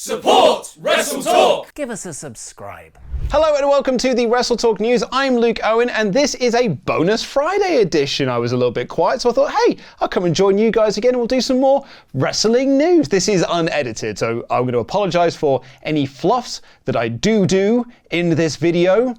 Support WrestleTalk! Give us a subscribe. Hello and welcome to the WrestleTalk News. I'm Luke Owen and this is a bonus Friday edition. I was a little bit quiet, so I thought, hey, I'll come and join you guys again and we'll do some more wrestling news. This is unedited, so I'm going to apologise for any fluffs that I do in this video.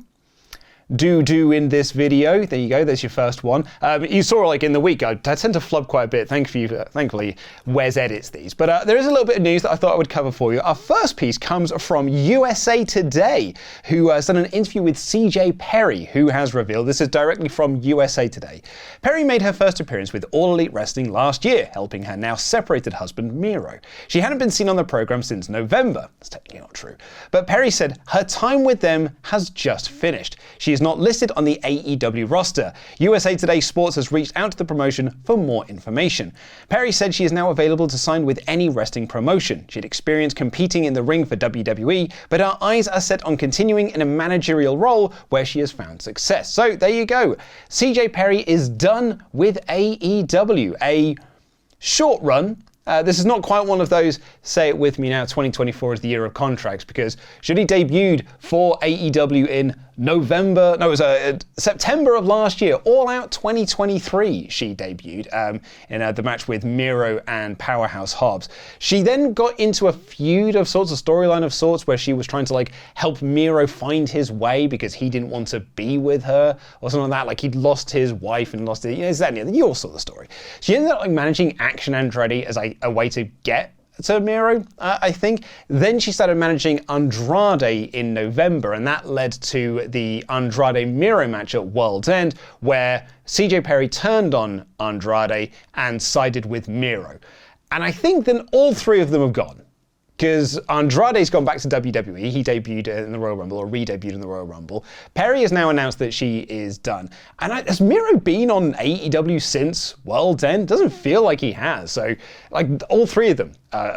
In this video. There you go, there's your first one. You saw like in the week, I tend to flub quite a bit. Thankfully, Wes edits these. But there is a little bit of news that I thought I would cover for you. Our first piece comes from USA Today, who has done an interview with CJ Perry, who has revealed, this is directly from USA Today. Perry made her first appearance with All Elite Wrestling last year, helping her now separated husband Miro. She hadn't been seen on the program since November. That's technically not true. But Perry said her time with them has just finished. She is not listed on the AEW roster. USA Today Sports has reached out to the promotion for more information. Perry said she is now available to sign with any wrestling promotion. She had experience competing in the ring for WWE, but her eyes are set on continuing in a managerial role where she has found success. So there you go. CJ Perry is done with AEW. A short run. This is not quite one of those, say it with me now, 2024 is the year of contracts, because she debuted for AEW in September of last year, All Out 2023 she debuted in the match with Miro and Powerhouse Hobbs. She then got into a feud of sorts, a storyline of sorts, where she was trying to help Miro find his way because he didn't want to be with her, or something like that, like he'd lost his wife and lost it, you all saw the story. She ended up managing Action Andretti as a way to get to Miro, I think. Then she started managing Andrade in November, and that led to the Andrade-Miro match at World's End, where CJ Perry turned on Andrade and sided with Miro. And I think then all three of them have gone. Because Andrade's gone back to WWE, he debuted in the Royal Rumble, or re-debuted in the Royal Rumble. Perry has now announced that she is done. And has Miro been on AEW since World's End? Doesn't feel like he has. So, all three of them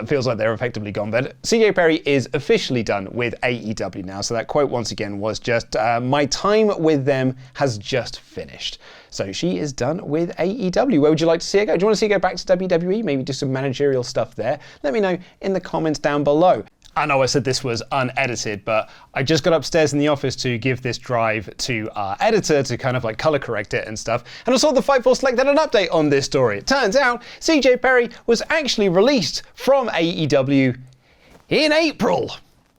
feels like they're effectively gone. But CJ Perry is officially done with AEW now. So that quote once again was just, my time with them has just finished. So she is done with AEW. Where would you like to see her go? Do you want to see her go back to WWE? Maybe do some managerial stuff there? Let me know in the comments down below. I know I said this was unedited, but I just got upstairs in the office to give this drive to our editor to kind of color correct it and stuff. And I saw the Fightful Select had an update on this story. It turns out CJ Perry was actually released from AEW in April.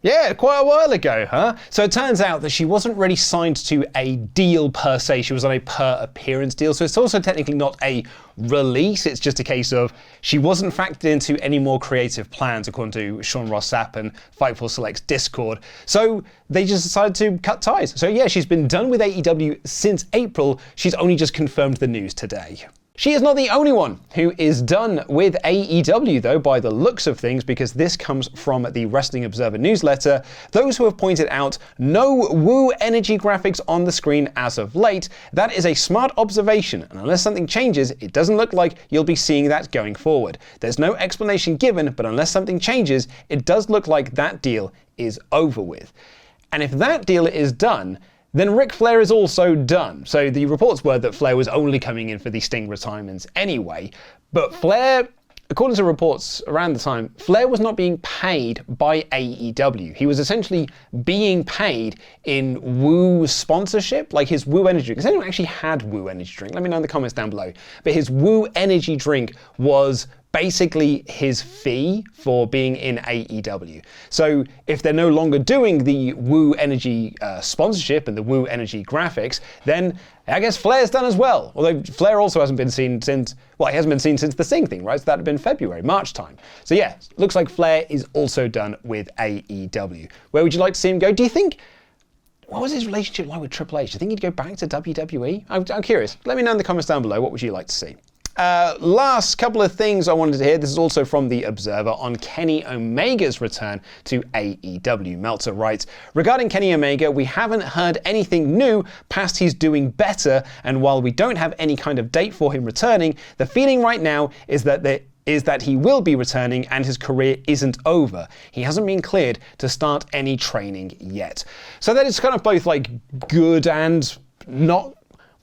Yeah, quite a while ago, huh? So it turns out that she wasn't really signed to a deal per se. She was on a per appearance deal. So it's also technically not a release. It's just a case of she wasn't factored into any more creative plans, according to Sean Ross Sapp and Fightful Select's Discord. So they just decided to cut ties. So yeah, she's been done with AEW since April. She's only just confirmed the news today. She is not the only one who is done with AEW, though, by the looks of things, because this comes from the Wrestling Observer newsletter. Those who have pointed out no Woo energy graphics on the screen as of late, that is a smart observation, and unless something changes, it doesn't look like you'll be seeing that going forward. There's no explanation given, but unless something changes, it does look like that deal is over with. And if that deal is done, then Ric Flair is also done. So the reports were that Flair was only coming in for the Sting retirements anyway. But Flair, according to reports around the time, Flair was not being paid by AEW. He was essentially being paid in Woo sponsorship, like his Woo energy drink. Has anyone actually had Woo energy drink? Let me know in the comments down below. But his Woo energy drink was basically his fee for being in AEW. So if they're no longer doing the Woo Energy sponsorship and the Woo Energy graphics, then I guess Flair's done as well. Although Flair also hasn't been seen since, well, he hasn't been seen since the Sting thing, right? So that had been February, March time. So yeah, looks like Flair is also done with AEW. Where would you like to see him go? Do you think, what was his relationship like with Triple H? Do you think he'd go back to WWE? I'm curious. Let me know in the comments down below. What would you like to see? Last couple of things I wanted to hear. This is also from The Observer on Kenny Omega's return to AEW. Meltzer writes, regarding Kenny Omega, we haven't heard anything new past he's doing better, and while we don't have any kind of date for him returning, the feeling right now is that he will be returning and his career isn't over. He hasn't been cleared to start any training yet. So that is kind of both good and not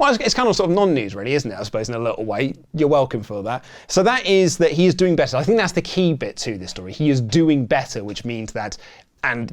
Well, it's kind of sort of non-news really, isn't it? I suppose in a little way. You're welcome for that. So that is that he is doing better. I think that's the key bit to this story. He is doing better, which means that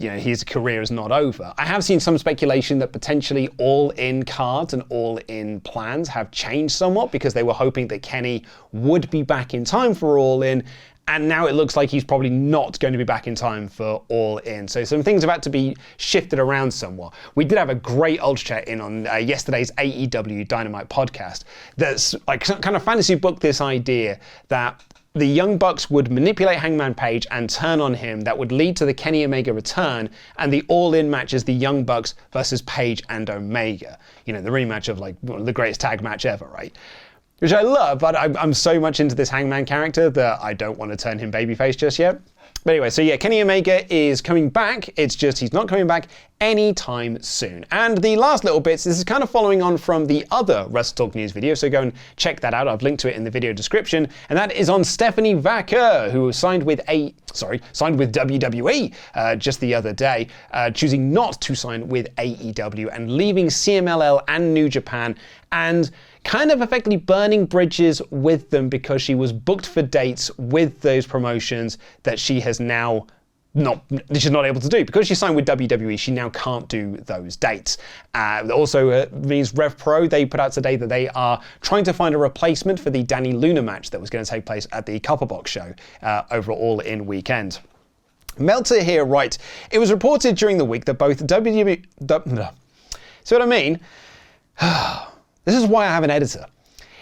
his career is not over. I have seen some speculation that potentially all-in cards and all-in plans have changed somewhat because they were hoping that Kenny would be back in time for all-in, and now it looks like he's probably not going to be back in time for All In. So some things have had to be shifted around somewhat. We did have a great Ultra Chat in on yesterday's AEW Dynamite podcast that's like kind of fantasy booked this idea that the Young Bucks would manipulate Hangman Page and turn on him. That would lead to the Kenny Omega return, and the all-in match is the Young Bucks versus Page and Omega. The rematch of like one of the greatest tag match ever, right? Which I love, but I'm so much into this Hangman character that I don't want to turn him babyface just yet. But anyway, so yeah, Kenny Omega is coming back. It's just he's not coming back anytime soon. And the last little bits, this is kind of following on from the other WrestleTalk news video, so go and check that out. I've linked to it in the video description. And that is on Stephanie Vacquer, who signed with WWE just the other day, choosing not to sign with AEW and leaving CMLL and New Japan, and kind of effectively burning bridges with them because she was booked for dates with those promotions that she's not able to do. Because she signed with WWE, she now can't do those dates. Also means Rev Pro, they put out today that they are trying to find a replacement for the Danny Luna match that was going to take place at the Copperbox show over All In weekend. Meltzer here writes, it was reported during the week that both WWE... See what I mean? This is why I have an editor.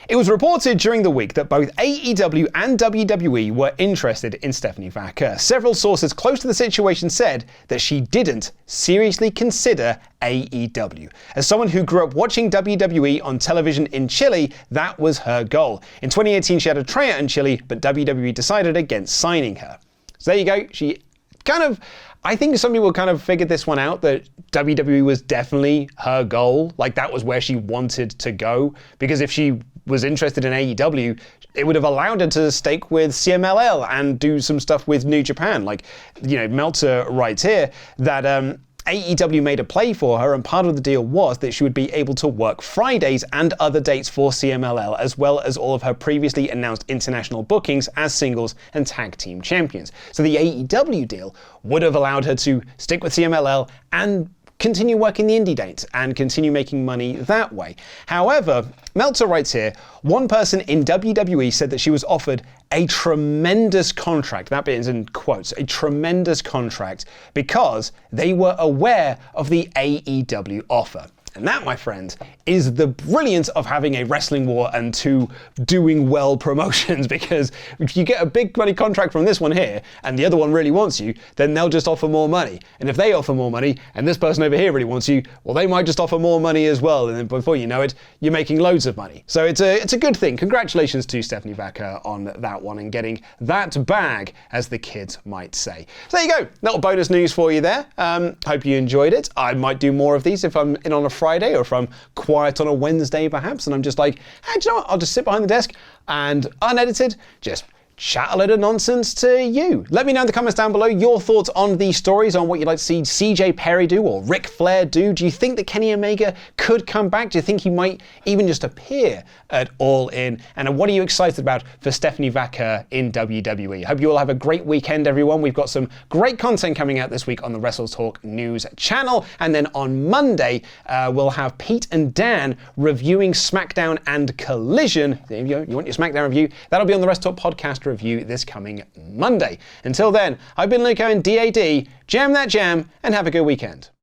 It was reported during the week that both AEW and WWE were interested in Stephanie Vacquer. Several sources close to the situation said that she didn't seriously consider AEW. As someone who grew up watching WWE on television in Chile, that was her goal. In 2018, she had a tryout in Chile, but WWE decided against signing her. So there you go. She kind of... I think some people kind of figured this one out, that WWE was definitely her goal. Like, that was where she wanted to go. Because if she was interested in AEW, it would have allowed her to stake with CMLL and do some stuff with New Japan. Like, Meltzer writes here that AEW made a play for her, and part of the deal was that she would be able to work Fridays and other dates for CMLL, as well as all of her previously announced international bookings as singles and tag team champions. So the AEW deal would have allowed her to stick with CMLL and continue working the indie dates and continue making money that way. However, Meltzer writes here, one person in WWE said that she was offered a tremendous contract, that bit is in quotes, a tremendous contract, because they were aware of the AEW offer. And that, my friend, is the brilliance of having a wrestling war and two doing well promotions, because if you get a big money contract from this one here and the other one really wants you, then they'll just offer more money. And if they offer more money and this person over here really wants you, well, they might just offer more money as well. And then before you know it, you're making loads of money. So it's a good thing. Congratulations to Stephanie Vacquer on that one and getting that bag, as the kids might say. So there you go. Little bonus news for you there. Hope you enjoyed it. I might do more of these if I'm in on a Friday, or if I'm quiet on a Wednesday perhaps, and I'm just like, hey, do you know what? I'll just sit behind the desk and unedited, just chat a load of nonsense to you. Let me know in the comments down below your thoughts on these stories, on what you'd like to see CJ Perry do or Ric Flair do. Do you think that Kenny Omega could come back? Do you think he might even just appear at All In? And what are you excited about for Stephanie Vacquer in WWE? Hope you all have a great weekend, everyone. We've got some great content coming out this week on the WrestleTalk news channel. And then on Monday, we'll have Pete and Dan reviewing SmackDown and Collision. There you go. You want your SmackDown review? That'll be on the WrestleTalk podcast review this coming Monday. Until then, I've been Luke Owen, DAD. Jam that jam, and have a good weekend.